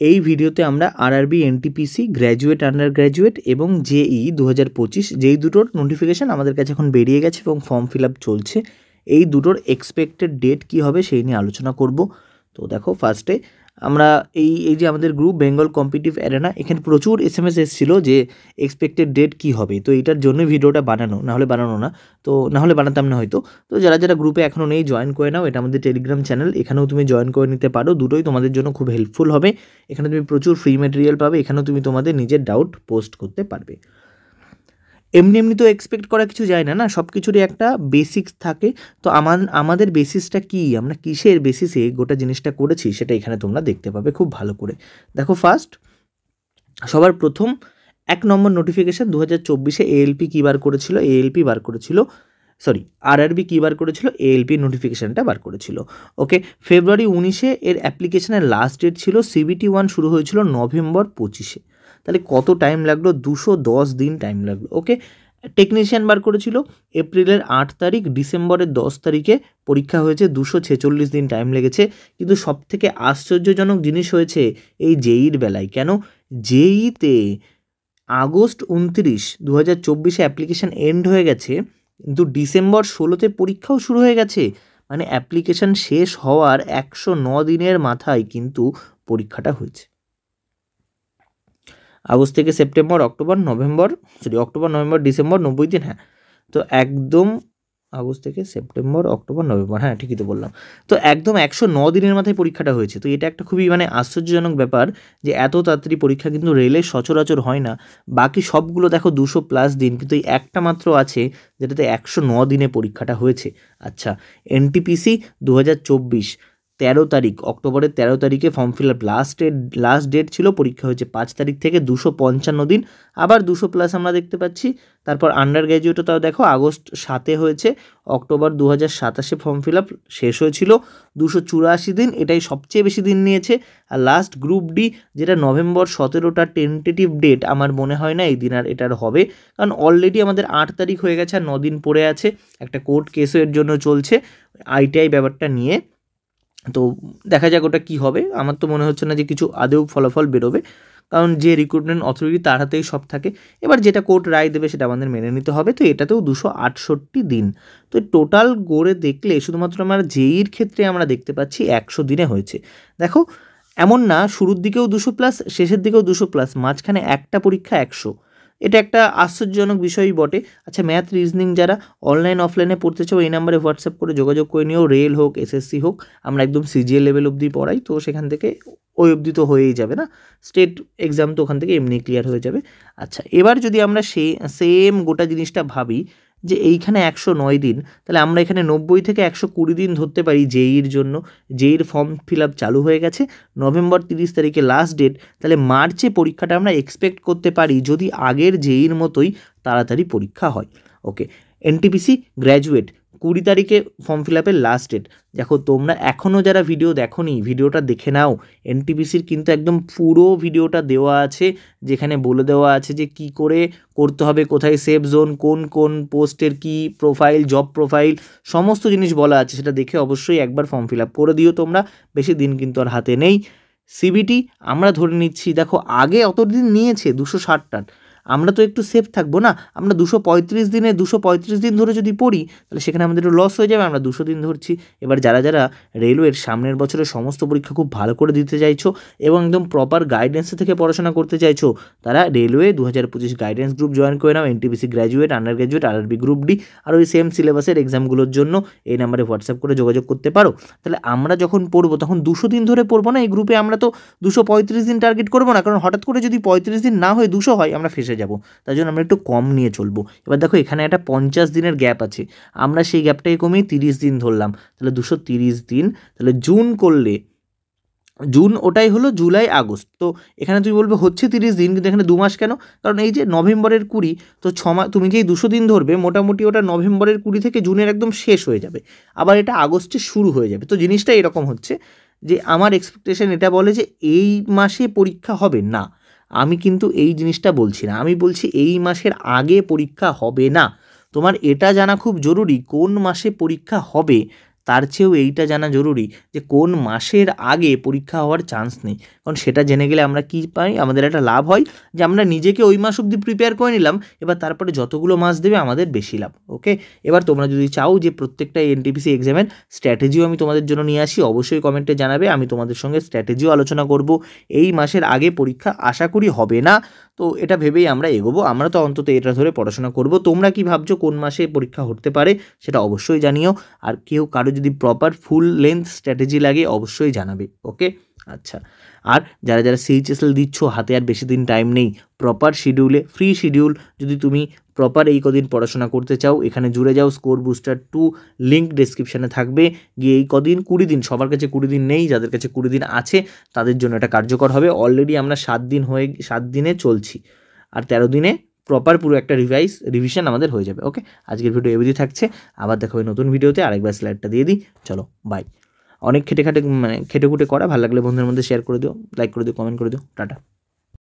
এই ভিডিওতে আমরা RRB NTPC graduate under graduate এবং জেই 2025 যেই দুটোর নোটিফিকেশান আমাদের কাছে এখন বেরিয়ে গেছে এবং ফর্ম ফিল আপ চলছে, এই দুটোর এক্সপেক্টেড ডেট কী হবে সেই নিয়ে আলোচনা করব। তো দেখো, ফার্স্টে আমরা এই যে আমাদের গ্রুপ বেঙ্গল কম্পিটিটিভ অ্যারেনা, এখানে প্রচুর SMS এসেছিলো যে এক্সপেক্টেড ডেট কী হবে। তো এইটার জন্যই ভিডিওটা বানানো, নাহলে বানাতাম না হয়তো। তো যারা যারা গ্রুপে এখনও নেই জয়েন করে নাও, এটা আমাদের টেলিগ্রাম চ্যানেল, এখানেও তুমি জয়েন করে নিতে পারো। দুটোই তোমাদের জন্য খুব হেল্পফুল হবে। এখানে তুমি প্রচুর ফ্রি ম্যাটেরিয়াল পাবে, এখানেও তুমি তোমাদের নিজের ডাউট পোস্ট করতে পারবে। এমনি তো এক্সপেক্ট করা কিছু যায় না, সব কিছুরই একটা বেসিক্স থাকে। তো আমাদের বেসিসটা কি, আমরা কিসের বেসিসে গোটা জিনিসটা করেছি সেটা এখানে তোমরা দেখতে পাবে খুব ভালো করে। দেখো, ফার্স্ট সবার প্রথম 1 নম্বর নোটিফিকেশান 2024-এ এএলপি কী বার করেছিল, আরআরবি কী বার করেছিল, এএলপি নোটিফিকেশানটা বার করেছিল। ওকে, ফেব্রুয়ারি 19-এ এর অ্যাপ্লিকেশনের লাস্ট ডেট ছিল। CBT 1 শুরু হয়েছিল নভেম্বর 25-এ। তাহলে কত টাইম লাগলো? 210 দিন টাইম লাগলো। ওকে, টেকনিশিয়ান বার করেছিল এপ্রিলের 8 তারিখ, ডিসেম্বরের 10 তারিখে পরীক্ষা হয়েছে, 246 দিন টাইম লেগেছে। কিন্তু সবথেকে আশ্চর্যজনক জিনিস হয়েছে এই জেইর বেলায়। কেন? জেইতে আগস্ট 29, 2024-এ অ্যাপ্লিকেশান এন্ড হয়ে গেছে, কিন্তু ডিসেম্বর 16-তে পরীক্ষাও শুরু হয়ে গেছে। মানে অ্যাপ্লিকেশান শেষ হওয়ার 109 দিনের মাথায় কিন্তু পরীক্ষাটা হয়েছে। আগস্ট থেকে সেপ্টেম্বর, অক্টোবর, নভেম্বর, ডিসেম্বর, 90 দিন। হ্যাঁ, তো একদম আগস্ট থেকে সেপ্টেম্বর, অক্টোবর, নভেম্বর, হ্যাঁ ঠিকই তো বললাম। তো একদম 109 দিনের মাথায় পরীক্ষাটা হয়েছে। তো এটা একটা খুবই আশ্চর্যজনক ব্যাপার যে এত তাড়াতাড়ি পরীক্ষা কিন্তু রেলে সচরাচর হয় না। বাকি সবগুলো দেখো 200+ দিন, কিন্তু এই একটা মাত্র আছে যেটাতে 109 দিনে পরীক্ষাটা হয়েছে। আচ্ছা, এনটিপিসি 2024 13 তারিখ, অক্টোবরের 13 তারিখে form fill up last date ছিল। পরীক্ষা হয়েছে 5 তারিখ থেকে, 255 দিন, আবার 200+ আমরা দেখতে পাচ্ছি। তারপর আন্ডার গ্র্যাজুয়েটও তাও দেখো আগস্ট 7-এ হয়েছে, অক্টোবর 2027-এ ফর্ম ফিল আপ শেষ হয়েছিল, 284 দিন, এটাই সবচেয়ে বেশি দিন নিয়েছে। আর লাস্ট গ্রুপ ডি, যেটা নভেম্বর 17টা টেন্টেটিভ ডেট, আমার মনে হয় না এই দিন আর এটার হবে, কারণ অলরেডি আমাদের 8 তারিখ হয়ে গেছে আর 9 দিন পড়ে আছে। একটা কোর্ট কেসও এর জন্য চলছে ITI ব্যাপারটা নিয়ে। তো দেখা যাক ওটা কী হবে। আমার তো মনে হচ্ছে না যে কিছু আদৌ ফলাফল বেরোবে, কারণ যে রিক্রুটমেন্ট অথরিটি তার হাতেই সব থাকে। এবার যেটা কোর্ট রায় দেবে সেটা আমাদের মেনে নিতে হবে। তো এটাতেও 268 দিন। তো টোটাল গড়ে দেখলে শুধুমাত্র আমরা জেইর ক্ষেত্রে আমরা দেখতে পাচ্ছি 100 দিনে হয়েছে। দেখো, এমন না শুরুর দিকেও 200+, শেষের দিকেও 200+, মাঝখানে একটা পরীক্ষা 100। এটা একটা আশ্চর্যজনক বিষয়ই বটে। আচ্ছা, ম্যাথ রিজনিং যারা অনলাইন অফলাইনে পড়তে চাও, এই নাম্বারে হোয়াটসঅ্যাপ করে যোগাযোগ করে নিও। রেল হোক, SSC হোক, আমরা একদম CGL লেভেল অবধি পড়াই। তো সেখান থেকে ওই অবধি তো হয়েই যাবে না, স্টেট এক্সাম তো ওখান থেকে এমনি ক্লিয়ার হয়ে যাবে। আচ্ছা, এবার যদি আমরা সেম গোটা জিনিসটা ভাবি যে এইখানে 109 দিন, তাহলে আমরা এখানে 90 থেকে 120 দিন ধরতে পারি জেইর জন্য। জেইর ফর্ম ফিল আপ চালু হয়ে গেছে, নভেম্বর 30 তারিখে লাস্ট ডেট। তাহলে মার্চে পরীক্ষাটা আমরা এক্সপেক্ট করতে পারি যদি আগের জেইর মতোই তাড়াতাড়ি পরীক্ষা হয়। ওকে, এনটিপিসি গ্র্যাজুয়েট 20 তারিখে ফর্ম ফিল আপের লাস্ট ডেট। দেখো, তোমরা এখনও যারা ভিডিও দেখোনি, ভিডিওটা দেখে নাও। এনটিপিসির কিন্তু একদম পুরো ভিডিওটা দেওয়া আছে, যেখানে বলে দেওয়া আছে যে কি করে করতে হবে, কোথায় সেফ জোন, কোন পোস্টের কি প্রোফাইল, জব প্রোফাইল, সমস্ত জিনিস বলা আছে। সেটা দেখে অবশ্যই একবার ফর্ম ফিল আপ করে দিও তোমরা, বেশি দিন কিন্তু আর হাতে নেই। CBT আমরা ধরে নিচ্ছি, দেখো আগে অত দিন নিয়েছে 260টা, আমরা তো একটু সেফ থাকবো না। আমরা 235 দিন ধরে যদি পড়ি, তাহলে সেখানে আমাদের লস হয়ে যাবে। আমরা 200 দিন ধরছি। এবার যারা যারা রেলওয়ের সামনের বছরের সমস্ত পরীক্ষা খুব ভালো করে দিতে চাইছো এবং একদম প্রপার গাইডেন্সে থেকে পড়াশোনা করতে চাইছো, তারা রেলওয়ে 2025 গাইডেন্স গ্রুপ জয়েন করে নাও। NTPC graduate, under graduate, RRB group D আর ওই সেম সিলেবাসের এক্সামগুলোর জন্য এই নাম্বারে হোয়াটসঅ্যাপ করে যোগাযোগ করতে পারো। তাহলে আমরা যখন পড়বো তখন 200 দিন ধরে পড়বো না এই গ্রুপে। আমরা তো 235 দিন টার্গেট করবো না, কারণ হঠাৎ করে যদি 35 দিন না হয়ে 200 হয়, আমরা ফেসে যাব। তাই জন্য আমরা একটু কম নিয়ে চলবো। এবার দেখো, এখানে একটা 50 দিনের গ্যাপ আছে, আমরা সেই গ্যাপটাকে কমিয়ে 30 দিন ধরলাম। তাহলে 230 দিন, তাহলে জুন করলে ওটাই হলো জুলাই আগস্ট। তো এখানে তুমি বলবে হচ্ছে 30 দিন, কিন্তু এখানে 2 মাস কেন? কারণ এই যে নভেম্বরের 20, তো 6 মাস তুমি যেই 200 দিন ধরবে, মোটামুটি ওটা নভেম্বরের 20 থেকে জুনের একদম শেষ হয়ে যাবে, আবার এটা আগস্টে শুরু হয়ে যাবে। তো জিনিসটা এরকম হচ্ছে যে আমার এক্সপেকটেশন এটা বলে যে এই মাসে পরীক্ষা হবে না। আমি কিন্তু এই জিনিসটা বলছি না, আমি বলছি এই মাসের আগে পরীক্ষা হবে না। তোমার এটা জানা খুব জরুরি কোন মাসে পরীক্ষা হবে, তার চেয়েও এইটা জানা জরুরি যে কোন মাসের আগে পরীক্ষা হওয়ার চান্স নেই, কারণ সেটা জেনে গেলে আমরা কী পাই, আমাদের একটা লাভ হয় যে আমরা নিজেকে ওই মাস অবধি প্রিপেয়ার করে নিলাম, এবার তারপরে যতগুলো মাস দেবে আমাদের বেশি লাভ। ওকে, এবার তোমরা যদি চাও যে প্রত্যেকটা এনটিপিসি এক্সামের স্ট্র্যাটেজিও আমি তোমাদের জন্য নিয়ে আসি, অবশ্যই কমেন্টে জানাবে, আমি তোমাদের সঙ্গে স্ট্র্যাটেজিও আলোচনা করব। এই মাসের আগে পরীক্ষা আশা করি হবে না, তো এটা ভেবেই আমরা এগোবো, আমরা তো অন্তত এটা ধরে পড়াশোনা করব। তোমরা কি ভাবছো কোন মাসে পরীক্ষা হতে পারে সেটা অবশ্যই জানিও, আর কারো যদি প্রপার ফুল লেন্থ স্ট্র্যাটেজি লাগে অবশ্যই জানাবে। ওকে, আচ্ছা, আর যারা CHSL দিচ্ছ, হাতে আর বেশি দিন টাইম নেই, প্রপার শিডিউলে ফ্রি শিডিউল যদি তুমি প্রপার এই কদিন পড়াশোনা করতে চাও, এখানে জুড়ে যাও। স্কোর বুস্টার 2 লিঙ্ক ডেসক্রিপশানে থাকবে, গিয়ে এই কদিন 20 দিন, সবার কাছে 20 দিন নেই, যাদের কাছে 20 দিন আছে তাদের জন্য এটা কার্যকর হবে। অলরেডি আমরা 7 দিনে চলছি, আর 13 দিনে প্রপার পুরো একটা রিভিশন আমাদের হয়ে যাবে। ওকে, আজকের ভিডিও এবিধি থাকছে, আবার দেখা হবে নতুন ভিডিওতে। আরেকবার স্লাইডটা দিয়ে দিই, চলো বাই। অনেক খেটে খুঁটে করা, ভালো লাগলে বন্ধুদের মধ্যে শেয়ার করে দিও, লাইক করে দিও, কমেন্ট করে দিও, টাটা।